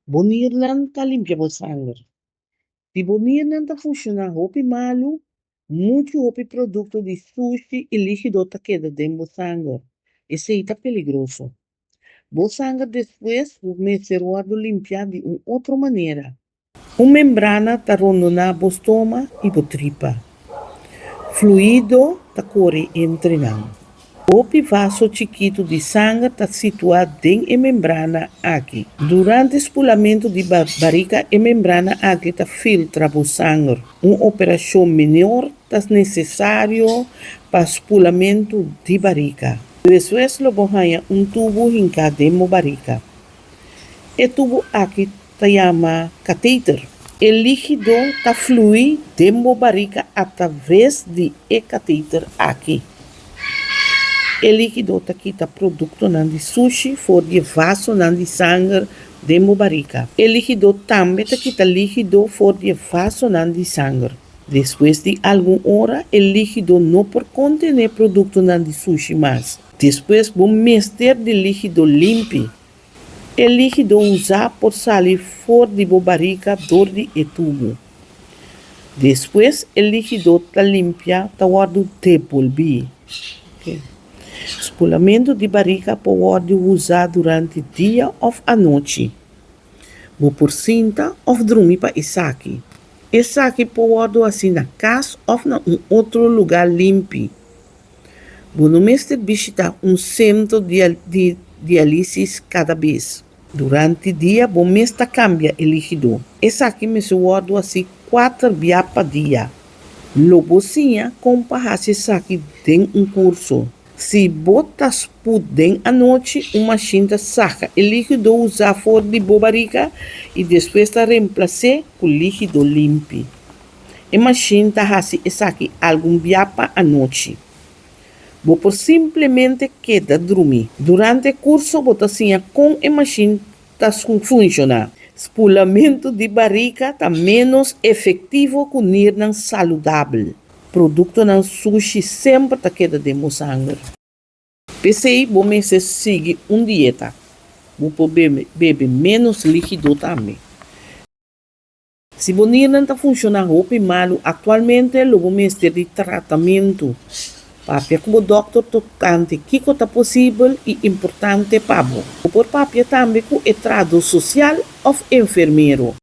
Bonir não tá limpia o sangue. Se bonir não tá funcionando roupa malo, muito roupa produto de sushi e líquido tá queda dentro do sangue. Esse aí tá perigoso. O sangue depois vai ser limpiar de uma outra maneira. Uma membrana tá rondando o estômago e a tripa. Fluido tá corre entre nós. O vaso chiquito de sangue está situado dentro da membrana aqui. Durante o espulamento de barriga, a membrana aqui filtra o sangue. Uma operação menor está necessária para o espulamento de barriga. Depois, logo tubo hincado dentro da barriga. O tubo aqui se chama catéter. O líquido está flui dentro da barriga através do catéter aqui. O líquido que está produto de sushi for de vaso de sangue dentro da barriga. O líquido também está líquido for de vaso de sangue. Depois de alguma hora, o líquido não pode conter produto de sushi mais. Depois, o mestre de líquido limpo. O líquido usado por sair fora de barriga dor de tubo. Depois, o líquido está limpo, está guardado depolvi. Okay. Espulamento de barriga pode usar durante o dia ou a noite. Vou por cinta ou dormir para Isaki. Isaki pode assim na casa ou em outro lugar limpo. Vou no mês visitar centro de diálise cada vez. Durante o dia, vou mesmo cambia o líquido. Isaki me guarda assim 4 vezes por dia. Logo sim, compara Isaki tem curso. Se botas pudem à noite, uma cinta saca o líquido usar fora de barriga e depois reemplaçar com líquido limpo. E uma cinta assim saque algum biapa à noite. Vou simplesmente queda dormir. Durante o curso, botazinha com a machine funciona. Espulamento de barriga está menos efetivo que o saudável. Produto não sushi sempre está queda de sangue. Pensei, vou seguir uma dieta. Vou beber menos líquido também. Se você não está funcionando roupa mal, atualmente eu vou de tratamento. Papia como doutor tocante, que está possível e importante para você. Por papia também com estrado social ou enfermeiro.